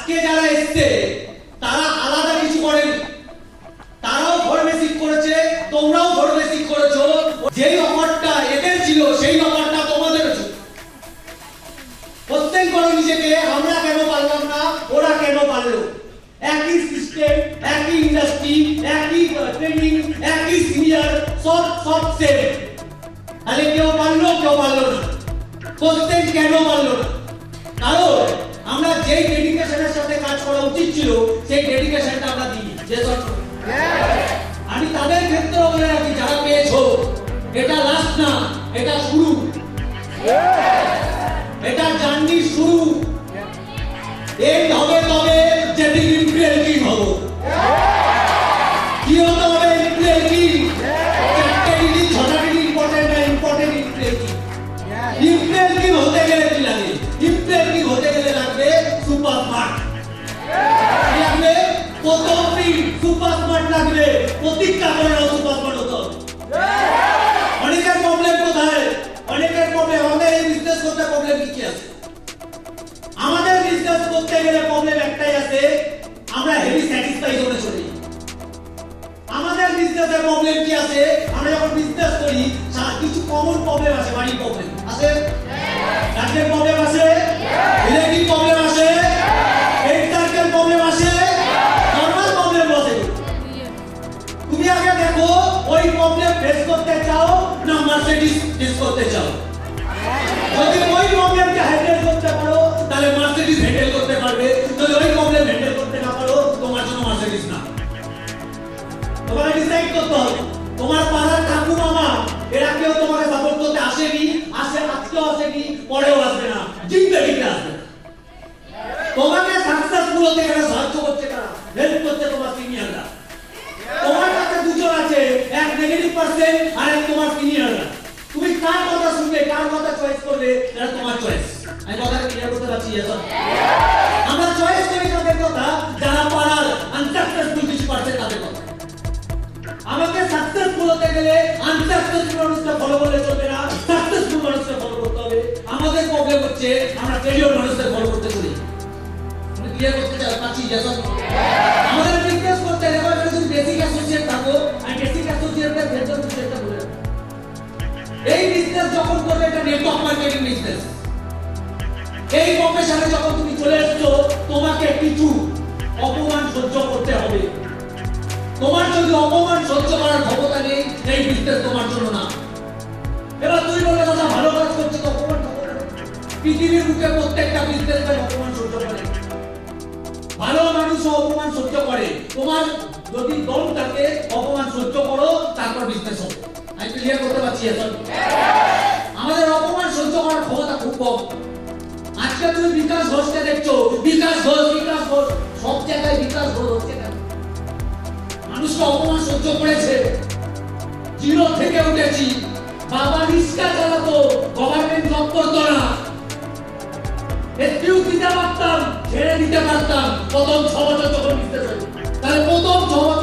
আজকে যারা এসছে তারা আলাদা কিছু করেনি, তারাও ফর্মেসিক করেছে, তোমরাও ফর্মেসিক করেছো। যেই অফারটা এদের ছিল সেই অফারটা তোমাদের ছিল। কোশ্চেন করো নিজেকে, আমরা কেন পারলাম না, ওরা কেন পারলো? একই সিস্টেম, একই ইন্ডাস্ট্রি, একই ট্রেনিং, একই সিনিয়র, সব সেম। তাহলে কেউ পারলো কেউ পারলো না। কোশ্চেন কেন পারলো না? কারণ আমরা যেই ডেডিকেশনের সাথে কাজ করা উচিত ছিল সেই ডেডিকেশনটা আমরা দিই। আমি তাদের ক্ষেত্রে বলে রাখি, যারা পেয়েছো এটা লাস্ট না, এটা শুরু, এটা জার্নি শুরু। এই হবে তবে যেদিন ইনক্রেডিং হবো। কি হতে হবে? ইনক্রেডিং। চারটে ডিগ্রি, ছটা ডিগ্রি ইম্পর্টেন্ট না, ইম্পর্টেন্ট ইনক্রেডিং। ইনক্রেডিং হতে গেলে কি লাগে? ইনক্রেডিং হতে গেলে লাগবে সুপার স্মার্ট লাগবে, প্রথমই সুপার স্মার্ট লাগবে, প্রতিজ্ঞা করে নাও সুপার স্মার্ট হতে হবে। অনেকের প্রবলেম কোথায়? অনেকের প্রবলেম আমাদের এই বিজনেস করতে প্রবলেম কি আছে? আমাদের বিজনেস করতে গেলে প্রবলেম একটাই আছে, আমরা হেভি স্যাটিসফাই জোনে চলে যাই। আমাদের বিজনেসের প্রবলেম কি আছে? আমরা যখন বিজনেস করি কিছু কমন প্রবলেম আছে, বাড়ির প্রবলেম আছে, রাজ্যের প্রবলেম আছে, রিলেটিভ প্রবলেম আছে, হেড সার্কেল প্রবলেম আছে, নরমাল প্রবলেম আছে। তুমি আগে দেখো ওই প্রবলেম ফেস করতে চাও না মার্সিডিজ ফেস করতে চাও। যদি ওই প্রবলেমকে হ্যান্ডেল করতে পারো তাহলে মার্সিডিজ হ্যান্ডেল করতে পারবে, যদি ওই প্রবলেম হ্যান্ডেল করতে না পারো তোমার জন্য মার্সিডিজ না। তোমাকে ডিসাইড করতে হবে। তোমার পাড়ার কাকু মামা এরা কেউ তোমাকে সাপোর্ট করতে আসেনি, আজকেও আসেনি, পরেও আসবে না, জিন্দেগিতে আসবে। তোমাকে সাকসেসফুল হতে গেলে সাহায্য করছে কারা? হেল্প করছে তোমার সিনিয়ররা। তোমার কাছে দুজন আছে, এক নেগেটিভ পারসন আর এক তোমার সিনিয়ররা। তুমি কার কথা শুনবে, কার কথা চয়েস করবে, এটা তোমার চয়েস। আমি কথাটা ক্লিয়ার করতে পারছি? আমরা চয়েস করি তাদের কথা যারা পাড়ার আনসাকসেসফুল কিছু পারছে তাদের কথা। আমাকে সাকসেসফুল হতে গেলে আনসাকসেসফুল মানুষকে ফলো করলে চলবে না, সাকসেসফুল মানুষকে ফলো করতে হবে। আমাদের প্রবলেম হচ্ছে আমরা ফেলিওর মানুষকে ফলো করতে চলি। আমি ক্লিয়ার করতে পারছি? আমাদের বিজনেস করতে গেলে আমরা যদি বেসিক অ্যাসোসিয়েট থাকো, আমি বেসিক অ্যাসোসিয়েটের ভেতর বিষয়টা বলে রাখি। এই বিজনেস যখন করবে এটা নেটওয়ার্ক মার্কেটিং বিজনেস। এই প্রফেশনে যখন তুমি চলে এসছো তোমাকে কিছু অপমান সহ্য করতে হবে। তোমার যদি অপমান সহ্য করার ক্ষমতা নেই এই বিজনেস তোমার জন্য না। এবার তুই বললে দাদা ভালো কাজ করছে তো অপমান হবে না। পৃথিবীর বুকে প্রত্যেকটা বিজনেসম্যান অপমান সহ্য করে, ভালো মানুষও অপমান সহ্য করে। তোমার যদি দম থাকে অপমান সহ্য করো, তারপর বিজনেস হবে। আমি ক্লিয়ার করতে পারছি? আমাদের অপমান সহ্য করার ক্ষমতা খুব কম। আজকে তুমি বিকাশ ঘোষকে দেখছো, বিকাশ ঘোষ সব জায়গায় বিকাশ ঘোষ হচ্ছে কেন? মানুষকে অপমান সহ্য করেছে। জিরো থেকে উঠেছি, বাবা রিক্সা চালাতো, গভর্নমেন্ট জব করতো না, দিতে পারতাম, ছেড়ে দিতে পারতাম। প্রথম 6 বছর যখন বিজনেস হয়েছে, তাহলে প্রথম 6 বছর